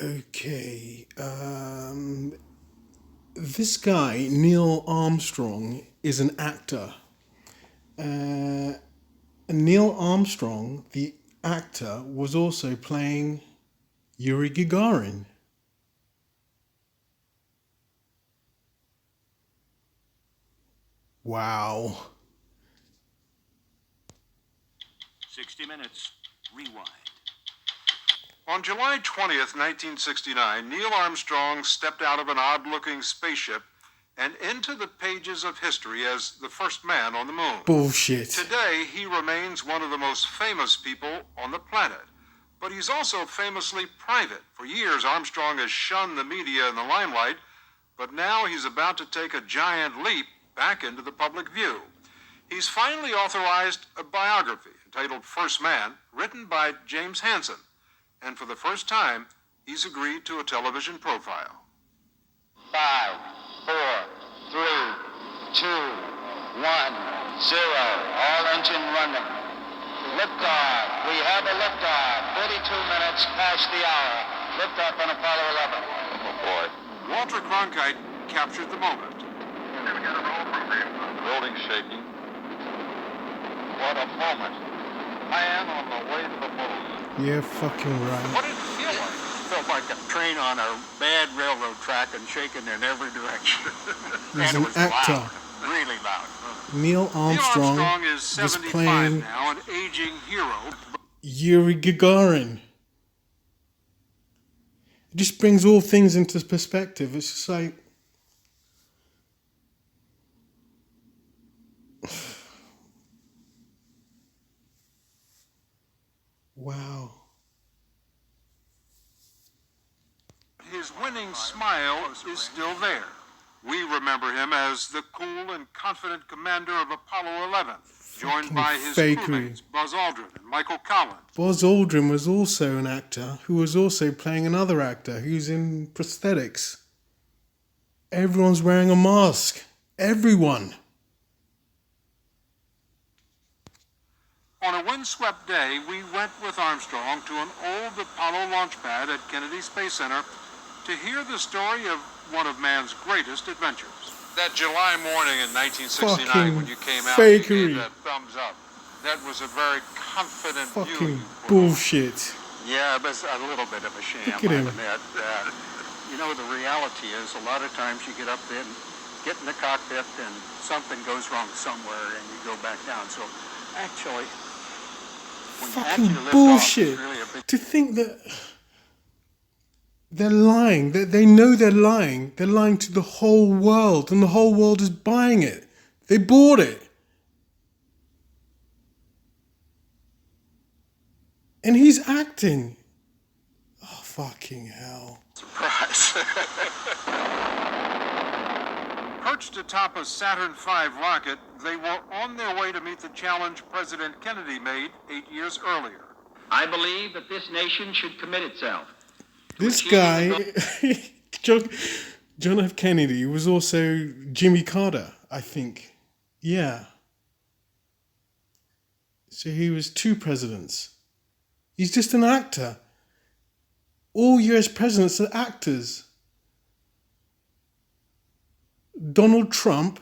Okay. This guy, Neil Armstrong, is an actor. Neil Armstrong, the actor, was also playing Yuri Gagarin. Wow. 60 minutes. Rewind. On July 20th, 1969, Neil Armstrong stepped out of an odd-looking spaceship and into the pages of history as the first man on the moon. Bullshit. Today, he remains one of the most famous people on the planet. But he's also famously private. For years, Armstrong has shunned the media and the limelight, but now he's about to take a giant leap back into the public view. He's finally authorized a biography entitled First Man, written by James Hansen. And for the first time, he's agreed to a television profile. 5, 4, 3, 2, 1, 0. All engine running. Liftoff. We have a liftoff. 42 minutes past the hour. Liftoff on Apollo 11. Oh, boy. Walter Cronkite captured the moment. Building shaking. What a moment. Man on the way to the moon. Yeah, fucking right. What did it feel like? It felt like a train on a bad railroad track and shaking in every direction. He's And it an was actor. loud, really loud. Neil Armstrong, Neil Armstrong is was 75 playing now, an aging hero. Yuri Gagarin. It just brings all things into perspective. It's just like... Wow. His winning smile is still there. We remember him as the cool and confident commander of Apollo 11, joined by his fakery. crewmates Buzz Aldrin and Michael Collins. Buzz Aldrin was also an actor who was also playing another actor who's in prosthetics. Everyone's wearing a mask. Everyone. On a windswept day, we went with Armstrong to an old Apollo launch pad at Kennedy Space Center to hear the story of one of man's greatest adventures. That July morning in 1969 Fucking when you came out, fakery. you gave that thumbs up. That was a very confident view. Fucking you put on. bullshit. Yeah, it was a little bit of a sham, Look at him. I admit. You know, the reality is a lot of times you get up there and get in the cockpit and something goes wrong somewhere and you go back down. So actually, when you Fucking actually lift bullshit. off, it's really a big... To think that they're lying, that they know they're lying. They're lying to the whole world, and the whole world is buying it. They bought it. And he's acting. Oh, fucking hell. surprise. Perched atop a Saturn V rocket, they were on their way to meet the challenge President Kennedy made 8 years earlier. I believe that this nation should commit itself. This guy, John F. Kennedy, was also Jimmy Carter, I think. Yeah. So he was two presidents. He's just an actor. All US presidents are actors. Donald Trump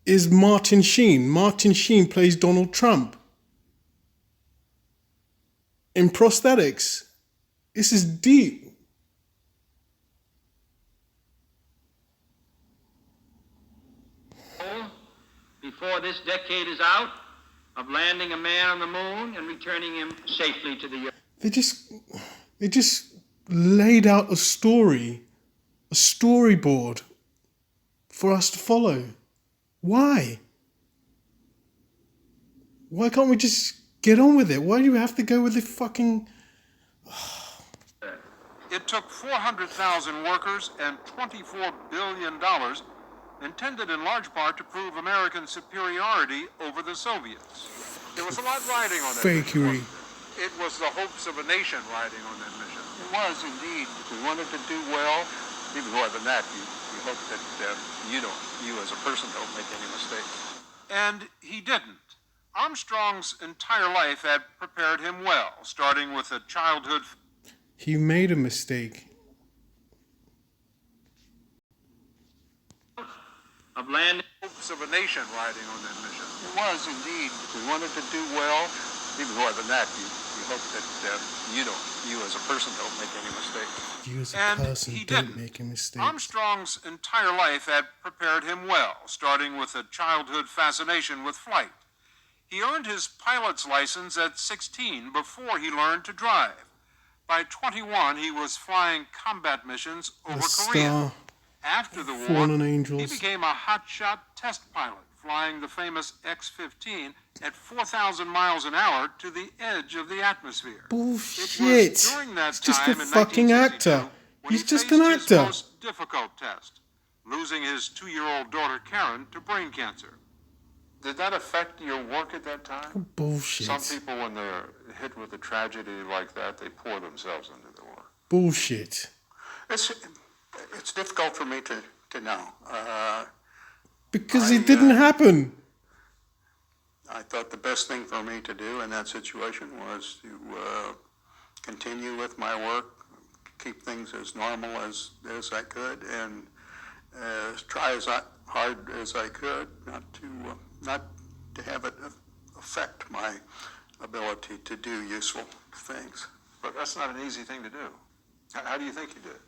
is Martin Sheen. Martin Sheen plays Donald Trump. In prosthetics. This is deep. Before this decade is out, of landing a man on the moon and returning him safely to the earth. They just laid out a storyboard for us to follow. Why? Why can't we just get on with it? Why do you have to go with the fucking... It took 400,000 workers and $24 billion, intended in large part to prove American superiority over the Soviets. There was a lot riding on that Fakery. mission. It was the hopes of a nation riding on that mission. It was indeed. We wanted to do well. Even more than that, you hope that you as a person don't make any mistakes. And he didn't. Armstrong's entire life had prepared him well, starting with a childhood He made a mistake. of landing. hopes of a nation riding on that mission. It was indeed. We wanted to do well. Even more than that, you hope that you as a person don't make any mistakes. You as a And person he don't didn't. make a mistake. Armstrong's entire life had prepared him well, starting with a childhood fascination with flight. He earned his pilot's license at 16 before he learned to drive. By 21, he was flying combat missions over The Korea. star, After the war, Fallen he Angels. became a hotshot test pilot, flying the famous X-15 at 4,000 miles an hour to the edge of the atmosphere. Bullshit. It was during that He's just a time in fucking 1962 actor. when He's he just faced an his actor. most difficult test, losing his 2-year-old daughter Karen to brain cancer. Did that affect your work at that time? Bullshit. Some people, when they're hit with a tragedy like that, they pour themselves into the work. Bullshit. It's difficult for me to know. Because it didn't happen. I thought the best thing for me to do in that situation was to continue with my work, keep things as normal as I could, and try as hard as I could not to have it affect my ability to do useful things. But that's not an easy thing to do. How do you think you did?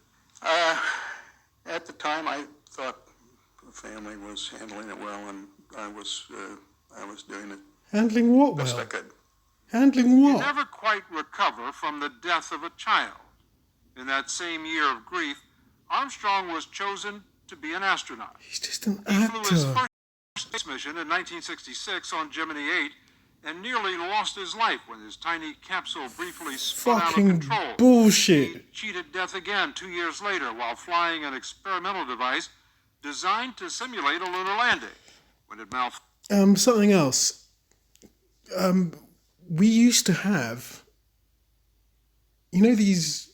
At the time, I thought the family was handling it well, and I was doing it Handling what best I well? could. Handling You what? never quite recover from the death of a child. In that same year of grief, Armstrong was chosen to be an astronaut. He's just an He flew his actor. first space mission in 1966 on Gemini 8 and nearly lost his life when his tiny capsule briefly spun out of Fucking control. He bullshit. cheated death again 2 years later while flying an experimental device designed to simulate a lunar landing. When it malfunctioned, Something else. We used to have, you know, these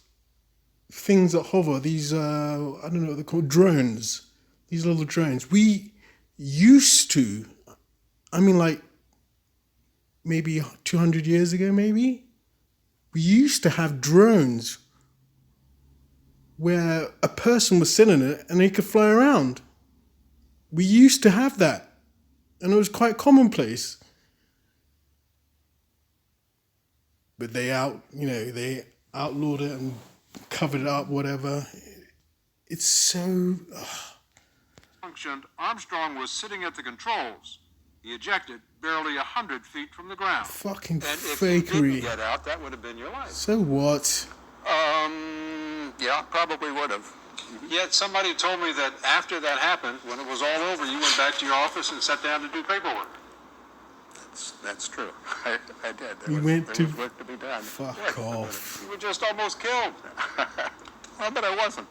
things that hover, these, I don't know what they're called, drones. These little drones. We used to, I mean, like, maybe 200 years ago, maybe? We used to have drones where a person was sitting in it and they could fly around. We used to have that. And it was quite commonplace. But they outlawed it and covered it up, whatever. It's so... Armstrong was sitting at the controls. He ejected barely 100 feet from the ground. fucking And if you didn't fakery. get out, that would have been your life. So what? Yeah, probably would have. Yet somebody told me that after that happened, when it was all over, you went back to your office and sat down to do paperwork. That's true. I did. You There went to- was work to be done. Fuck off. You were just almost killed. Well, but I wasn't.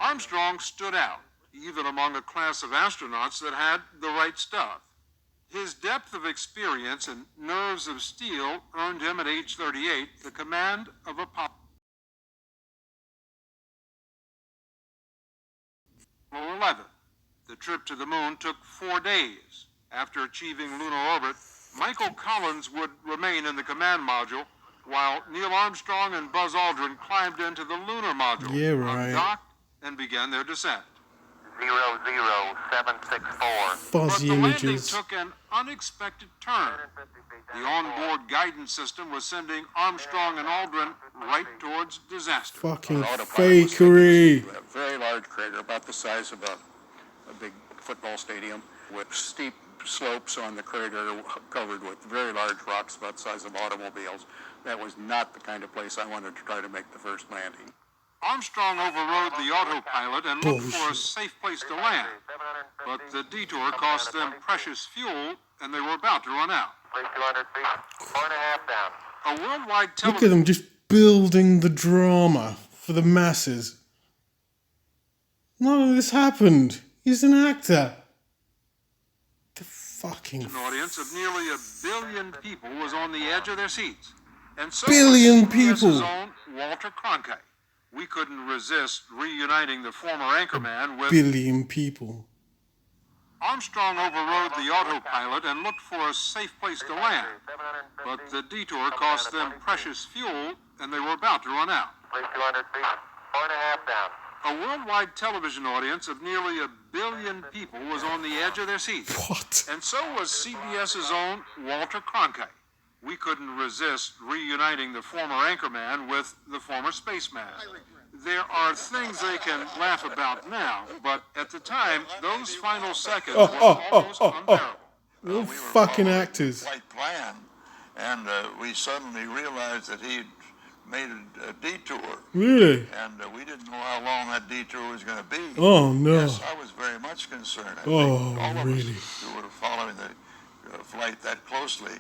Armstrong stood out, even among a class of astronauts that had the right stuff. His depth of experience and nerves of steel earned him at age 38 the command of Apollo 11. The trip to the moon took 4 days. After achieving lunar orbit, Michael Collins would remain in the command module, while Neil Armstrong and Buzz Aldrin climbed into the lunar module, Yeah, right. undocked, and began their descent. 00764. But Fuzzy the landing images. took an unexpected turn. The onboard guidance system was sending Armstrong and Aldrin right towards disaster. Fucking Autopilot was fakery. taken to a very large crater, about the size of a big football stadium, with steep slopes on the crater covered with very large rocks about the size of automobiles. That was not the kind of place I wanted to try to make the first landing. Armstrong overrode the autopilot and looked for a Bullshit. safe place to land. But the detour cost them precious fuel, and they were about to run out. 200 feet. 4.5 down. A worldwide Look at television them just building the drama for the masses. None of this happened. He's an actor. The fucking audience of nearly 1 billion people was on the edge of their seats. And so Billion was CBS's people. own Walter Cronkite. We couldn't resist reuniting the former anchorman with billion people. Armstrong overrode the autopilot and looked for a safe place to land, but the detour cost them precious fuel and they were about to run out. 200 feet, 4.5 down. A worldwide television audience of nearly 1 billion people was on the edge of their seats. What? And so was CBS's own Walter Cronkite. We couldn't resist reuniting the former anchorman with the former spaceman. There are things they can laugh about now, but at the time, those final seconds were almost unbearable. They're all fucking actors. Flight plan, and we suddenly realized that he'd made a detour, Really? and we didn't know how long that detour was going to be. Oh, no. Yes, I was very much concerned. I think all of really? us who were following the flight that closely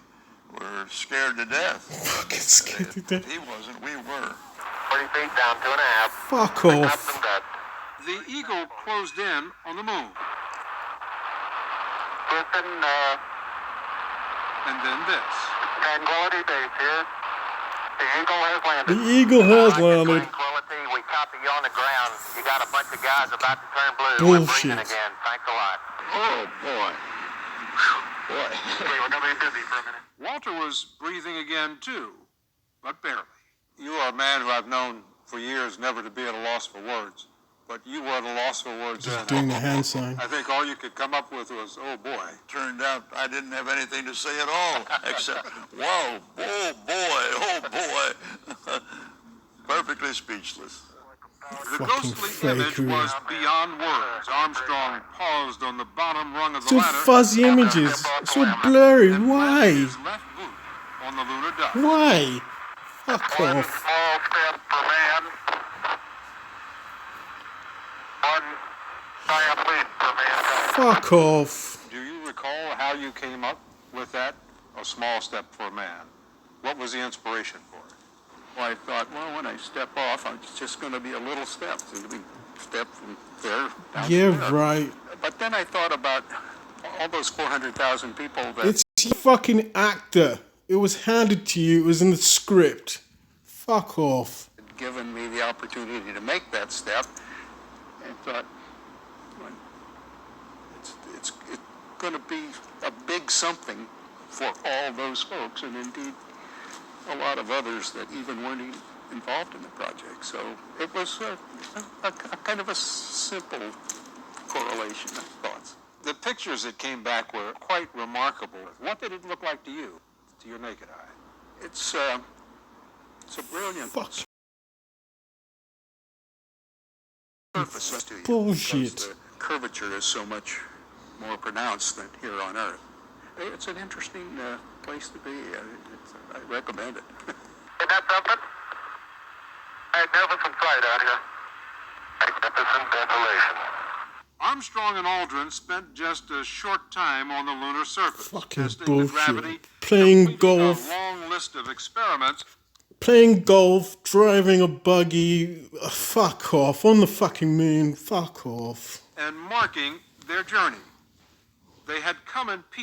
were scared to death. Fucking scared to death. He wasn't, we were. 40 feet down, 2.5. Fuck Got off. some dust. The Eagle closed in on the moon, Houston, and then this. Tranquility Base here. The Eagle has The landed. Eagle has landed. Tranquility, we copy you on the ground. You got a bunch of guys about to turn blue. We're Bullshit. breathing again. Thanks a lot. Oh, boy. Boy. Okay, we're going to be busy for a minute. Walter was breathing again, too, but barely. You are a man who I've known for years never to be at a loss for words. But you were at a loss for words Just then. doing the hand sign. I think all you could come up with was, oh boy. Turned out I didn't have anything to say at all, except, whoa, oh boy. Perfectly speechless. The Fucking ghostly image fakery. was beyond words. Armstrong paused on the bottom rung of the So ladder. fuzzy images. So blurry. and planted Why? his left boot on the lunar dust. Why? Fuck One off. small step for man. One giant leap for mankind. Fuck off. Do you recall how you came up with that? A small step for a man. What was the inspiration for it? Well, I thought, well, when I step off, it's just going to be a little step. It's going to be a step from there down to Yeah, there. right. But then I thought about all those 400,000 people that It's a fucking actor. It was handed to you. It was in the script. Fuck off. had given me the opportunity to make that step. And thought, well, it's going to be a big something for all those folks, and indeed a lot of others that even weren't even involved in the project. So it was a kind of a simple correlation of thoughts. The pictures that came back were quite remarkable. What did it look like to you, to your naked eye? It's a brilliant Fuck. surface to you. Bullshit. Because the curvature is so much more pronounced than here on Earth. It's an interesting place to be. I recommend it. Isn't that something? Magnificent sight out here. Magnificent desolation. Armstrong and Aldrin spent just a short time on the lunar surface, Fucking testing bullshit. the gravity, Playing completing golf. a long list of experiments, Playing golf, driving a buggy. Fuck off. On the fucking moon. Fuck off. and marking their journey. They had come in peace.